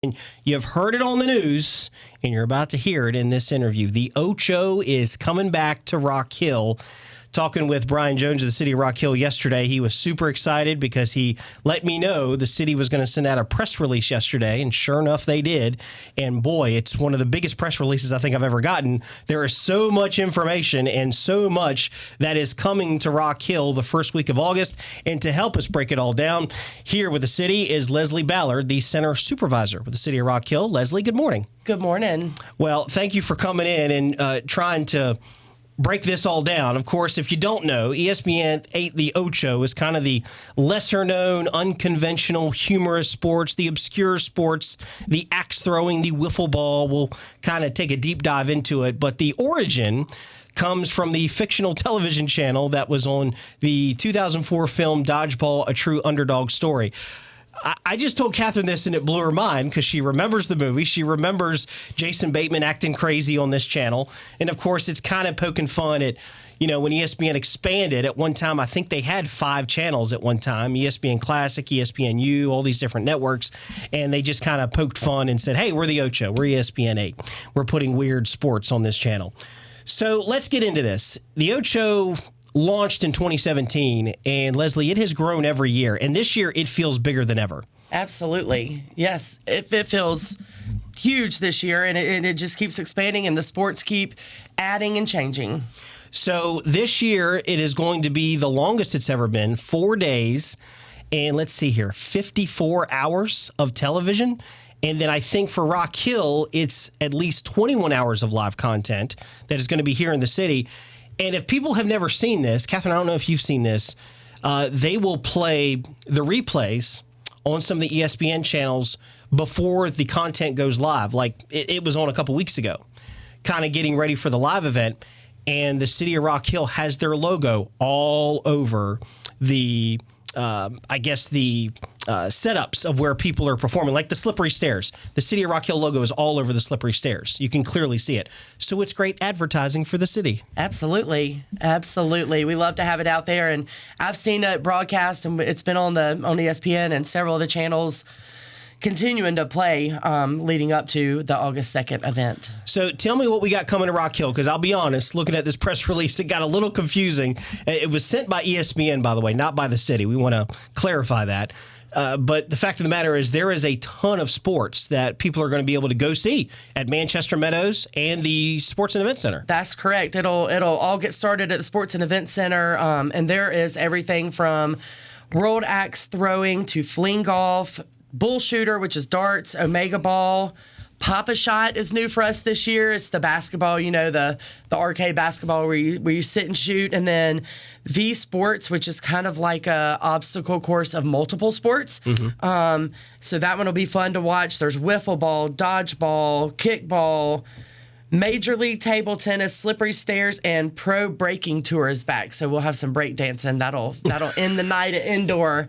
And you have heard it on the news, and you're about to hear it in this interview. The Ocho is coming back to Rock Hill. Talking with Brian Jones of the city of Rock Hill yesterday, he was super excited because he let me know the city was going to send out a press release yesterday, and sure enough, they did. And boy, it's one of the biggest press releases I think I've ever gotten. There is so much information and so much that is coming to Rock Hill the first week of August. And to help us break it all down, here with the city is Leslie Ballard, the center supervisor with the city of Rock Hill. Leslie, good morning. Good morning. Well, thank you for coming in and trying to break this all down. Of course, if you don't know, ESPN 8, the Ocho, is kind of the lesser-known, unconventional, humorous sports, the obscure sports, the axe throwing, the wiffle ball. We'll kind of take a deep dive into it. But the origin comes from the fictional television channel that was on the 2004 film Dodgeball, A True Underdog Story. I just told Catherine this, and it blew her mind because she remembers the movie. She remembers Jason Bateman acting crazy on this channel. And, of course, it's kind of poking fun at, when ESPN expanded. At one time, I think they had 5 channels at one time, ESPN Classic, ESPNU, all these different networks. And they just kind of poked fun and said, hey, we're the Ocho. We're ESPN 8. We're putting weird sports on this channel. So let's get into this. The Ocho launched in 2017, and Leslie, it has grown every year, and this year it feels bigger than ever. Absolutely. Yes, it feels huge this year, and it just keeps expanding, and the sports keep adding and changing. So this year it is going to be the longest it's ever been, 4 days, and let's see here, 54 hours of television. And then I think for Rock Hill, it's at least 21 hours of live content that is going to be here in the city. And if people have never seen this, Catherine, I don't know if you've seen this, they will play the replays on some of the ESPN channels before the content goes live. Like it was on a couple weeks ago, kind of getting ready for the live event. And the city of Rock Hill has their logo all over the setups of where people are performing, like the slippery stairs. The City of Rock Hill logo is all over the slippery stairs. You can clearly see it. So it's great advertising for the city. Absolutely. Absolutely. We love to have it out there. And I've seen it broadcast, and it's been on ESPN and several of the channels continuing to play leading up to the August 2nd event. So tell me what we got coming to Rock Hill, because I'll be honest, looking at this press release, it got a little confusing. It was sent by ESPN, by the way, not by the city. We want to clarify that. But the fact of the matter is there is a ton of sports that people are going to be able to go see at Manchester Meadows and the Sports and Event Center. That's correct. It'll all get started at the Sports and Event Center, and there is everything from world axe throwing to fling golf, bull shooter, which is darts, omega ball. Papa Shot is new for us this year. It's the basketball, the arcade basketball where you sit and shoot. And then V Sports, which is kind of like a obstacle course of multiple sports. Mm-hmm. So that one will be fun to watch. There's wiffle ball, dodgeball, kickball, Major League Table Tennis, Slippery Stairs, and Pro Breaking Tour is back. So we'll have some break dancing. That'll end the night at indoor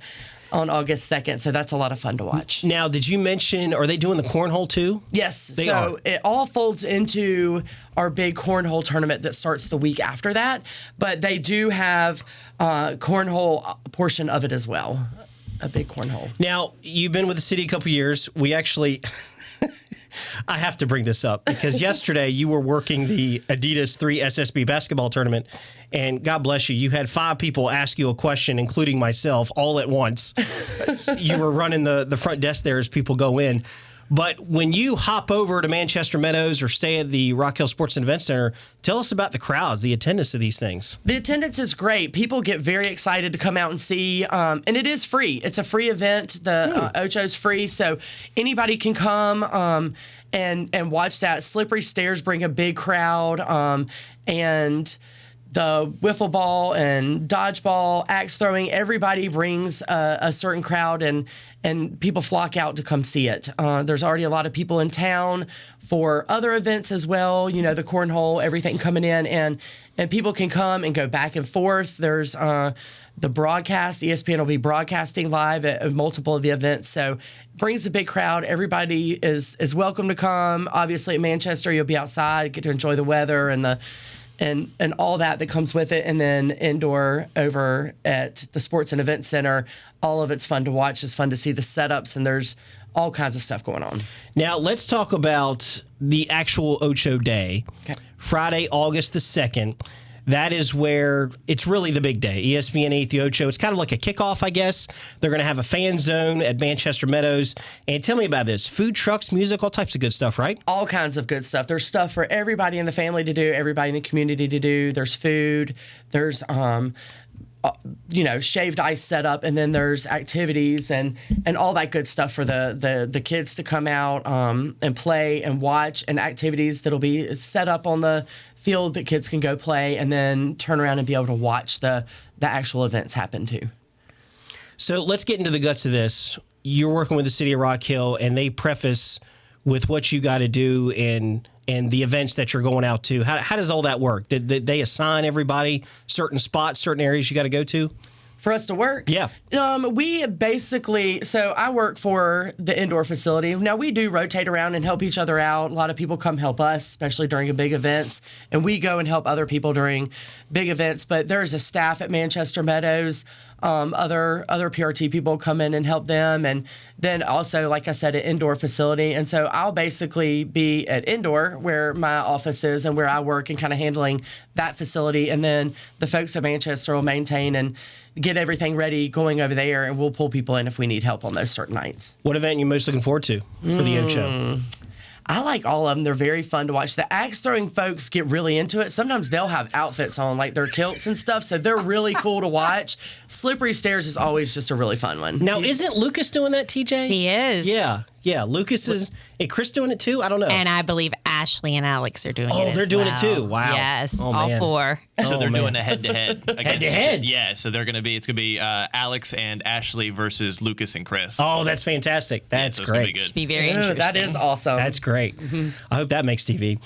on August 2nd, so that's a lot of fun to watch. Now, did you mention, are they doing the cornhole too? Yes, they are. It all folds into our big cornhole tournament that starts the week after that, but they do have cornhole portion of it as well, a big cornhole. Now, you've been with the city a couple years. We actually... I have to bring this up because yesterday you were working the Adidas 3 SSB basketball tournament, and God bless you, you had 5 people ask you a question, including myself, all at once. You were running the front desk there as people go in. But when you hop over to Manchester Meadows or stay at the Rock Hill Sports and Event Center, tell us about the crowds, the attendance of these things. The attendance is great. People get very excited to come out and see, and it is free. It's a free event. The Ocho's free, so anybody can come and watch that. Slippery Stairs bring a big crowd, and the wiffle ball and dodgeball, axe throwing, everybody brings a certain crowd, and people flock out to come see it. There's already a lot of people in town for other events as well, the cornhole, everything coming in, and people can come and go back and forth. There's the broadcast. ESPN will be broadcasting live at multiple of the events, so it brings a big crowd. Everybody is welcome to come. Obviously, at Manchester, you'll be outside, get to enjoy the weather and all that comes with it. And then indoor over at the Sports and Event Center, all of it's fun to watch. It's fun to see the setups, and there's all kinds of stuff going on. Now, let's talk about the actual Ocho Day. Okay. Friday, August the 2nd. That is where it's really the big day. ESPN 8 the Ocho. It's kind of like a kickoff, I guess. They're going to have a fan zone at Manchester Meadows. And tell me about this. Food trucks, music, all types of good stuff, right? All kinds of good stuff. There's stuff for everybody in the family to do, everybody in the community to do. There's food. There's shaved ice set up, and then there's activities and all that good stuff for the kids to come out and play and watch, and activities that'll be set up on the field that kids can go play and then turn around and be able to watch the actual events happen too. So let's get into the guts of this. You're working with the city of Rock Hill, and they preface with what you got to do and the events that you're going out to. How does all that work? Did they assign everybody certain spots, certain areas you got to go to? For us to work? Yeah. We basically, so I work for the indoor facility. Now, we do rotate around and help each other out. A lot of people come help us, especially during big events, and we go and help other people during big events. But there's a staff at Manchester Meadows. Other PRT people come in and help them. And then also, like I said, an indoor facility. And so I'll basically be at indoor, where my office is and where I work, and kind of handling that facility. And then the folks at Manchester will maintain and get everything ready going over there, and we'll pull people in if we need help on those certain nights. What event are you most looking forward to for the Ocho? I like all of them. They're very fun to watch. The axe throwing folks get really into it. Sometimes they'll have outfits on, like their kilts and stuff, so they're really cool to watch. Slippery stairs is always just a really fun one. Now, isn't Lucas doing that, TJ? He is. Yeah. Lucas is. Is Chris doing it too? I don't know. And I believe Ashley and Alex are doing it. Oh, they're doing it too. Wow. Yes, Oh, all man. four. So they're doing a head-to-head. Head-to-head? Yeah, so it's going to be Alex and Ashley versus Lucas and Chris. Oh, that's fantastic. That's so it's gonna be great. good. Be very interesting. That is awesome. That's great. I hope that makes TV.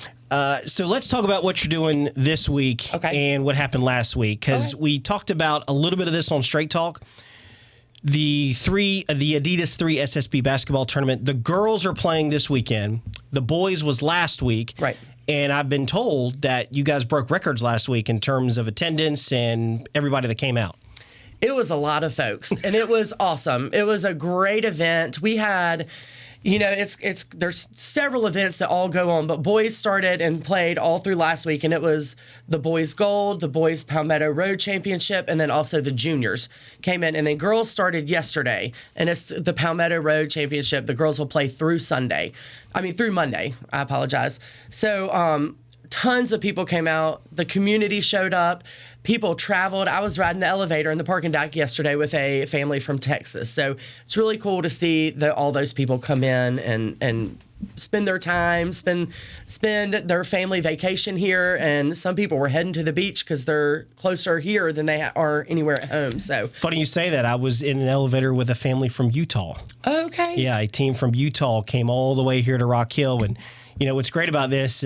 So let's talk about what you're doing this week and what happened last week, because we talked about a little bit of this on Straight Talk. The Adidas 3 SSB basketball tournament. The girls are playing this weekend. The boys was last week. Right. And I've been told that you guys broke records last week in terms of attendance and everybody that came out. It was a lot of folks, and it was awesome. It was a great event. We had, there's several events that all go on, but boys started and played all through last week, and it was the boys gold, the boys Palmetto Road Championship, and then also the juniors came in, and then girls started yesterday, and it's the Palmetto Road Championship. The girls will play through Monday. I apologize. So, tons of people came out. The community showed up. People traveled. I was riding the elevator in the parking deck yesterday with a family from Texas. So it's really cool to see all those people come in and spend their time, spend their family vacation here. And some people were heading to the beach because they're closer here than they are anywhere at home. So funny you say that. I was in an elevator with a family from Utah. Okay. Yeah, a team from Utah came all the way here to Rock Hill. And, what's great about this,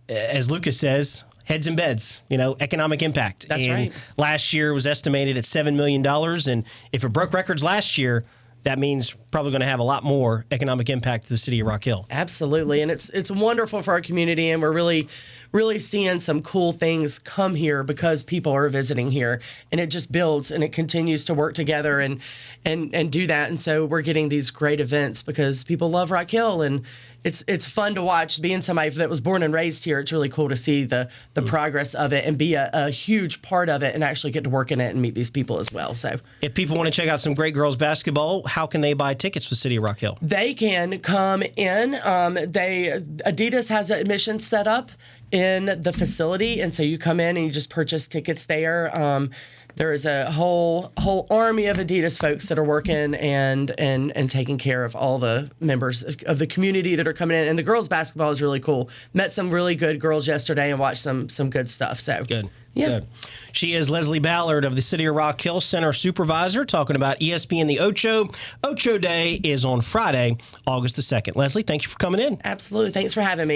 as Lucas says, heads and beds, economic impact. That's right. Last year was estimated at $7 million. And if it broke records last year, that means probably going to have a lot more economic impact to the city of Rock Hill. Absolutely. And it's wonderful for our community. And we're really, really seeing some cool things come here because people are visiting here. And it just builds and it continues to work together and do that. And so we're getting these great events because people love Rock Hill. And it's fun to watch. Being somebody that was born and raised here, it's really cool to see the progress of it and be a huge part of it and actually get to work in it and meet these people as well. So if people want to check out some great girls basketball, how can they buy tickets for the city of Rock Hill? They can come in. Adidas has an admission set up in the facility, and so you come in and you just purchase tickets there. There's a whole army of Adidas folks that are working and taking care of all the members of the community that are coming in. And the girls basketball is really cool. Met some really good girls yesterday and watched some good stuff. So good. Yeah. Good. She is Leslie Ballard of the City of Rock Hill Center Supervisor talking about ESPN the Ocho. Ocho Day is on Friday, August the 2nd. Leslie, thank you for coming in. Absolutely. Thanks for having me.